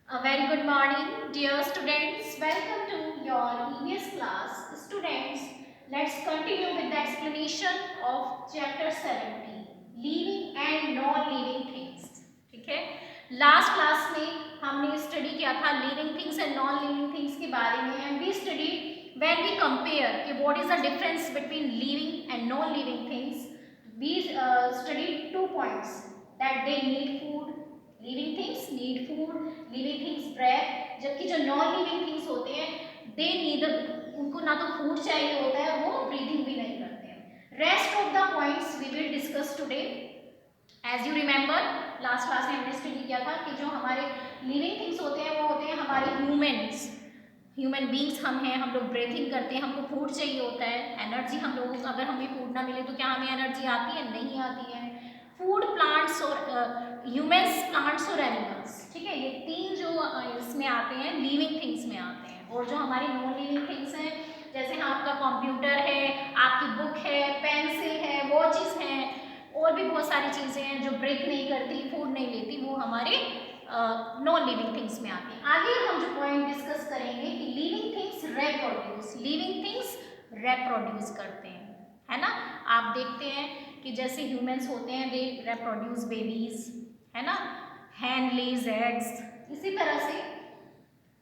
A very good morning, dear students. Welcome to your EVS class. Students, let's continue with the explanation of chapter 17, living and non-living things. ठीक है, last class में हमने study किया था living things and non living things के बारे में and we study when we compare कि what is the difference between living and non living things. We studied 2 points that they need food. Living things need food, living things breath, जबकि जो non living things होते हैं they need, उनको ना तो food चाहिए होता है, वो ब्रीदिंग भी नहीं करते हैं. Rest of the points we will discuss today. As you remember last class में हमने स्टडी किया था कि जो हमारे लिविंग थिंग्स होते हैं वो होते हैं हमारे ह्यूमन बींग्स हम हैं, हम लोग ब्रीथिंग करते हैं, हमको फूड चाहिए होता है, एनर्जी हम लोगों को, अगर हमें फूड ना मिले तो क्या हमें एनर्जी आती है? नहीं आती है. फूड प्लांट्स और ह्यूमन्स, प्लांट्स और एनिमल्स, ठीक है, ये तीन जो इसमें आते हैं लिविंग थिंग्स में आते हैं. और जो हमारी नॉन लिविंग थिंग्स हैं जैसे आपका कंप्यूटर है, आपकी बुक है, पेंसिल है, वॉचेस हैं और भी बहुत सारी चीज़ें हैं जो ब्रेथ नहीं करती, फूड नहीं लेती, वो हमारे नॉन लिविंग थिंग्स में आती हैं. आगे हम जो पॉइंट डिस्कस करेंगे कि लिविंग थिंग्स रेप्रोड्यूस करते हैं, है ना. आप देखते हैं कि जैसे ह्यूमंस होते हैं दे रेप्रोड्यूस बेबीज, है ना, हैन लेज एग्स. इसी तरह से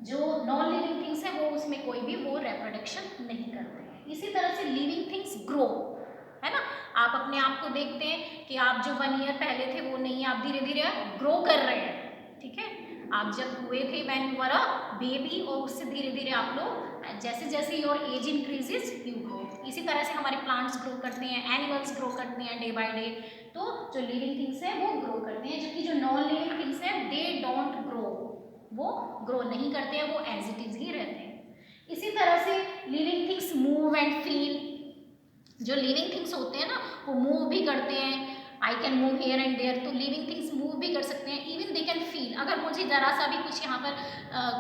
जो नॉन लिविंग थिंग्स है वो उसमें कोई भी वो रेप्रोडक्शन नहीं करते हैं. इसी तरह से लिविंग थिंग्स ग्रो, है ना. आप अपने आप को देखते हैं कि आप जो 1 ईयर पहले थे वो नहीं, आप धीरे धीरे ग्रो कर रहे हैं, ठीक है. आप जब हुए थे when you were a baby और उससे धीरे धीरे आप लोग जैसे जैसे your age increases you grow. इसी तरह से हमारे प्लांट्स ग्रो करते हैं, एनिमल्स ग्रो करते हैं डे बाय डे. तो जो लिविंग थिंग्स हैं वो ग्रो करते हैं, जबकि जो नॉन लिविंग थिंग्स हैं दे डोंट ग्रो, वो ग्रो नहीं करते हैं, वो एज इट इज ही रहते हैं. इसी तरह से living things move and feel. जो लिविंग थिंग्स होते हैं ना वो मूव भी करते हैं. I can move here and there, तो लिविंग थिंग्स मूव भी कर सकते हैं. Even they can feel. अगर मुझे ज़रा सा भी कुछ यहाँ पर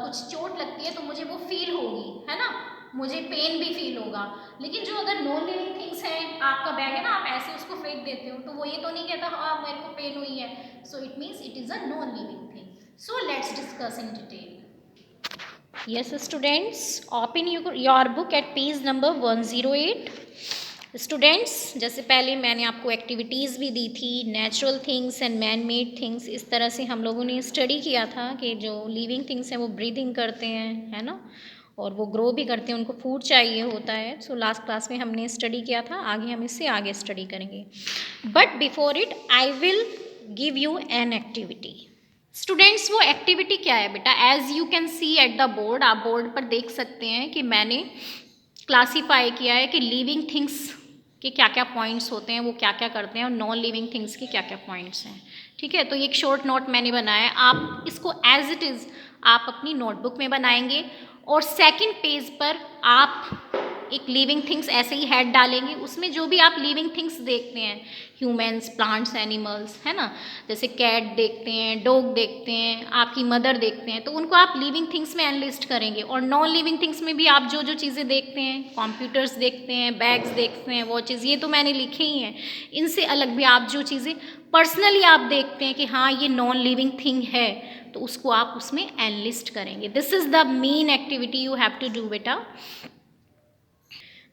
कुछ चोट लगती है तो मुझे वो फील होगी, है ना, मुझे पेन भी फील होगा. लेकिन जो अगर नॉन लिविंग थिंग्स हैं, आपका बैग है ना, आप ऐसे उसको फेंक देते हो तो वो ये तो नहीं कहता हाँ मेरे को पेन हुई है. So it means it is a non living thing. So let's discuss in detail. Yes, students, open your book at page number 108. Students, जैसे पहले मैंने आपको एक्टिविटीज़ भी दी थी, natural things and man made things. इस तरह से हम लोगों ने स्टडी किया था कि जो लिविंग थिंग्स हैं वो ब्रीदिंग करते हैं, है ना, और वो ग्रो भी करते हैं, उनको फूड चाहिए होता है. सो लास्ट क्लास में हमने स्टडी किया था, आगे हम इससे आगे स्टडी करेंगे. But before it I will give you an activity. Students, वो एक्टिविटी क्या है बेटा? As you can see at the board, आप बोर्ड पर देख सकते हैं कि मैंने क्लासीफाई किया है कि लिविंग थिंग्स के क्या क्या पॉइंट्स होते हैं, वो क्या क्या करते हैं, और नॉन लिविंग थिंग्स के क्या क्या पॉइंट्स हैं, ठीक है. तो ये एक शॉर्ट नोट मैंने बनाया है, आप इसको एज इट इज़ आप अपनी नोटबुक में बनाएंगे और सेकंड पेज पर आप एक लिविंग थिंग्स ऐसे ही हेड डालेंगे, उसमें जो भी आप लिविंग थिंग्स देखते हैं, ह्यूमंस, प्लांट्स, एनिमल्स, है ना, जैसे कैट देखते हैं, डॉग देखते हैं, आपकी मदर देखते हैं, तो उनको आप लिविंग थिंग्स में एनलिस्ट करेंगे. और नॉन लिविंग थिंग्स में भी आप जो जो चीज़ें देखते हैं, कंप्यूटर्स देखते हैं, बैग्स देखते हैं, वॉचेस, ये तो मैंने लिखे ही हैं. इनसे अलग भी आप जो चीज़ें पर्सनली आप देखते हैं कि हाँ ये नॉन लिविंग थिंग है, तो उसको आप उसमें एनलिस्ट करेंगे. This is the main activity you have to do बेटा.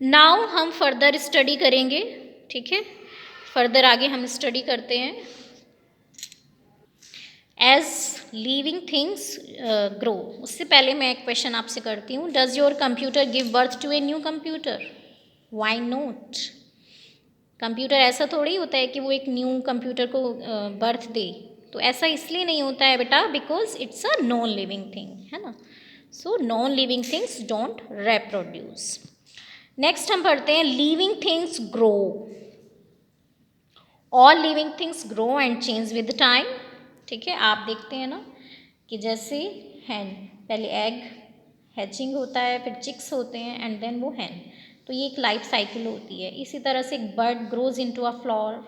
नाउ हम फर्दर स्टडी करेंगे, ठीक है. फर्दर आगे हम स्टडी करते हैं. एज लिविंग थिंग्स ग्रो, उससे पहले मैं एक क्वेश्चन आपसे करती हूँ. Does your computer give birth to a new computer? Why not? Computer ऐसा थोड़ी होता है कि वो एक न्यू कंप्यूटर को बर्थ दे. तो ऐसा इसलिए नहीं होता है बेटा, because it's a non living thing, है ना. So non living things don't reproduce. Next हम पढ़ते हैं living things grow. All living things grow and change with time, ठीक है. आप देखते हैं ना कि जैसे हैन, पहले एग हैचिंग होता है, फिर चिक्स होते हैं एंड देन वो हैन. तो ये एक लाइफ साइकिल होती है. इसी तरह से एक bird grows into a flower,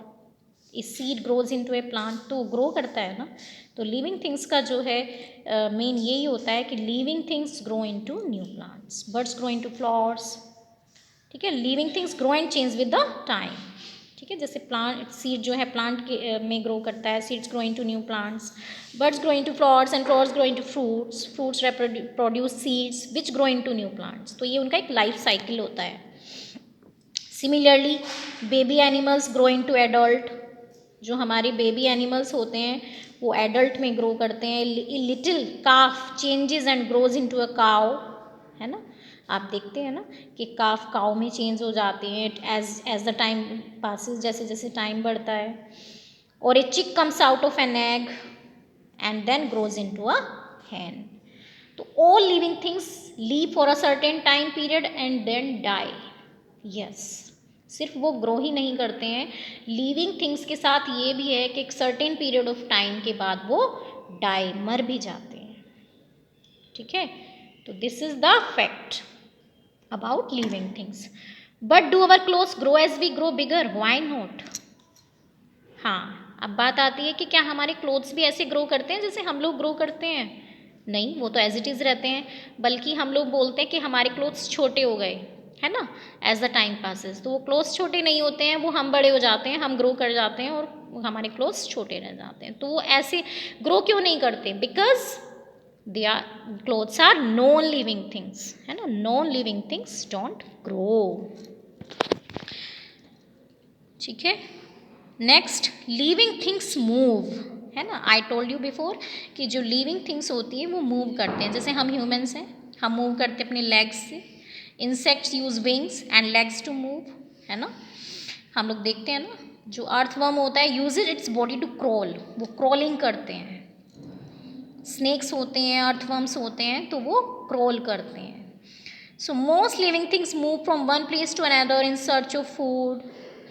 a seed grows into A plant, तो ग्रो करता है ना. तो लिविंग थिंग्स का जो है मेन यही होता है कि living things grow into new plants, birds grow into flowers, ठीक है. Living things grow and change with the time, ठीक ठीक है, जैसे प्लांट सीड जो है प्लांट के में ग्रो करता है, seeds grow into new plants, birds grow into flowers and flowers grow into fruits, fruits produce seeds which grow into new plants. तो ये उनका एक लाइफ साइकिल होता है। Similarly baby animals grow into adult, जो हमारे बेबी एनिमल्स होते हैं वो एडल्ट में ग्रो करते हैं। Little calf changes and grows into a cow, है ना, आप देखते हैं ना कि काफ काउ में चेंज हो जाते हैं एज द टाइम पासिस, जैसे जैसे टाइम बढ़ता है। और a chick comes out of an egg and then grows into a hen। तो all living things live for a certain time period and then die. Yes, सिर्फ वो grow ही नहीं करते हैं, लिविंग थिंग्स के साथ ये भी है कि एक सर्टेन पीरियड ऑफ टाइम के बाद वो डाई मर भी जाते हैं। ठीक है, तो this is the fact about living things. But do our clothes grow as we grow bigger? Why not? हाँ, अब बात आती है कि क्या हमारे क्लोथ्स भी ऐसे ग्रो करते हैं जैसे हम लोग ग्रो करते हैं? नहीं, वो तो एज इट इज़ रहते हैं, बल्कि हम लोग बोलते हैं कि हमारे क्लोथ्स छोटे हो गए, है ना, एज द टाइम पासेस। तो वो क्लोथ्स छोटे नहीं होते हैं, वो हम बड़े हो जाते हैं, हम ग्रो कर जाते हैं और हमारे क्लोथ्स छोटे रह जाते हैं। तो वो ऐसे ग्रो क्यों नहीं करते? Because they are clothes are non living things, है ना, non living things don't grow. ठीक है, नेक्स्ट लिविंग थिंग्स मूव, है ना। आई टोल्ड यू बिफोर कि जो लिविंग थिंग्स होती है वो मूव करते हैं, जैसे हम ह्यूमंस हैं, हम मूव करते हैं अपने लेग्स से। Insects use wings and legs to move, है ना। हम लोग देखते हैं ना, जो अर्थवर्म होता है uses its body to crawl, वो क्रॉलिंग करते हैं। स्नेक्स होते हैं, अर्थवर्म्स होते हैं, तो वो क्रॉल करते हैं। So most living things move from one place to another in search of food.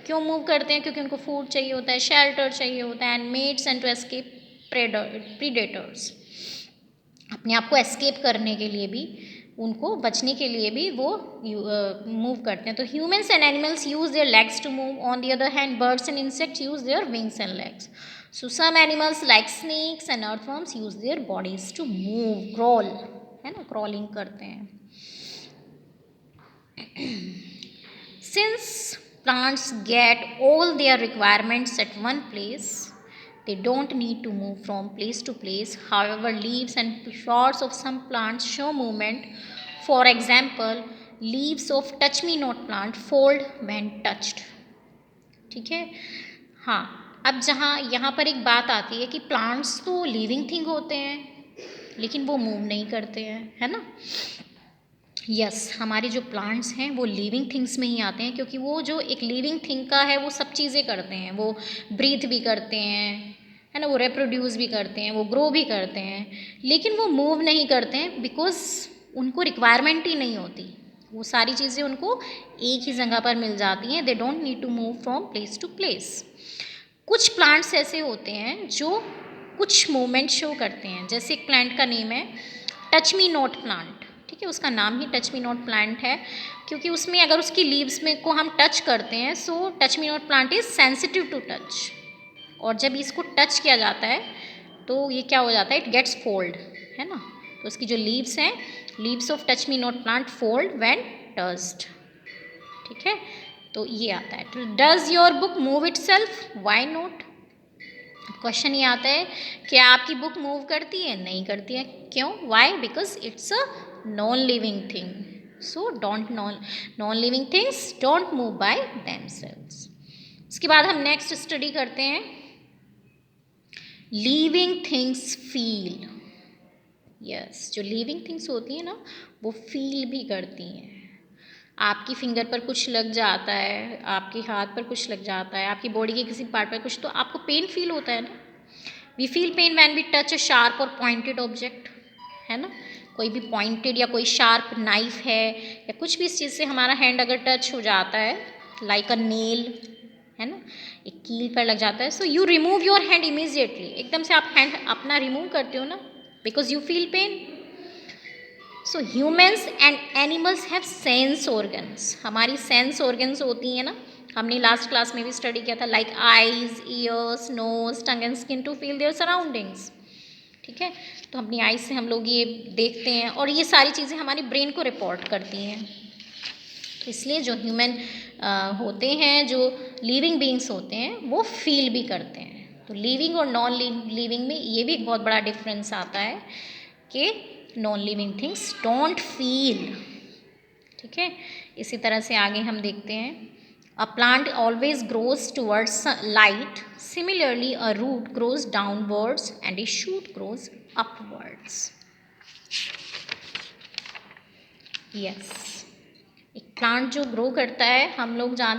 क्यों मूव करते हैं? क्योंकि उनको फूड चाहिए होता है, शेल्टर चाहिए होता है, and mates and to escape predators. अपने आप को एस्केप करने के लिए भी, उनको बचने के लिए भी वो मूव करते हैं। तो humans and animals use their legs to move, on the other hand birds and insects use their wings and legs. So some animals like snakes and earthworms use their bodies to move, crawl, है ना, crawling करते हैं। Since plants get all their requirements at one place, they don't need to move from place to place. However, leaves and flowers of some plants show movement. For example, leaves of touch me not plant fold when touched. ठीक है, हाँ, अब जहाँ यहाँ पर एक बात आती है कि प्लांट्स तो लिविंग थिंग होते हैं लेकिन वो मूव नहीं करते हैं, है ना। यस, हमारे जो प्लांट्स हैं वो लिविंग थिंग्स में ही आते हैं, क्योंकि वो जो एक लिविंग थिंग का है वो सब चीज़ें करते हैं, वो ब्रीथ भी करते हैं, है ना, वो रिप्रोड्यूस भी करते हैं, वो ग्रो भी करते हैं, लेकिन वो मूव नहीं करते हैं बिकॉज उनको रिक्वायरमेंट ही नहीं होती। वो सारी चीज़ें उनको एक ही जगह पर मिल जाती हैं, they don't need to move from place to place. कुछ प्लांट्स ऐसे होते हैं जो कुछ मूवमेंट शो करते हैं, जैसे एक प्लांट का नेम है टच मी नॉट प्लांट। ठीक है, उसका नाम ही टच मी नॉट प्लांट है, क्योंकि उसमें अगर उसकी लीव्स में को हम टच करते हैं, so touch me not plant is sensitive to touch, और जब इसको टच किया जाता है तो ये क्या हो जाता है, इट गेट्स फोल्ड, है ना। तो उसकी जो लीव्स हैं, leaves of touch me not plant fold when touched. ठीक है, तो ये आता है। Does your book move itself? Why not? Question ये आता है कि आपकी बुक मूव करती है? नहीं करती है। क्यों? Why? Because it's a non living thing, so don't non living things don't move by themselves. इसके बाद हम नेक्स्ट स्टडी करते हैं लिविंग थिंग्स फील। यस, जो लिविंग थिंग्स होती हैं ना वो फील भी करती हैं। आपकी फिंगर पर कुछ लग जाता है, आपके हाथ पर कुछ लग जाता है, आपकी बॉडी के किसी पार्ट पर कुछ, तो आपको पेन फील होता है ना। We feel pain when we touch a sharp और पॉइंटेड ऑब्जेक्ट, है ना। कोई भी पॉइंटेड या कोई शार्प नाइफ है या कुछ भी इस चीज़ से हमारा हैंड अगर टच हो जाता है, लाइक अ नेल, है ना, एक कील पर लग जाता है, so you remove your hand immediately, एकदम से आप हैंड अपना रिमूव करते हो ना, because you feel pain. So humans and animals have sense organs. हमारी सेंस ऑर्गन्स होती हैं ना, हमने लास्ट क्लास में भी स्टडी किया था, like eyes, ears, nose, tongue and skin to feel their surroundings. ठीक है, तो अपनी आईज से हम लोग ये देखते हैं और ये सारी चीज़ें हमारे ब्रेन को रिपोर्ट करती हैं। तो इसलिए जो ह्यूमन होते हैं, जो लिविंग बीइंग्स होते हैं वो फील भी करते हैं। तो लिविंग और नॉन लिविंग में ये भी एक बहुत बड़ा डिफरेंस आता है कि non living things don't feel. ठीक है, इसी तरह से आगे हम देखते हैं, a plant always grows towards light, similarly a root grows downwards and a shoot grows upwards. Yes, एक प्लांट जो ग्रो करता है, हम लोग जानते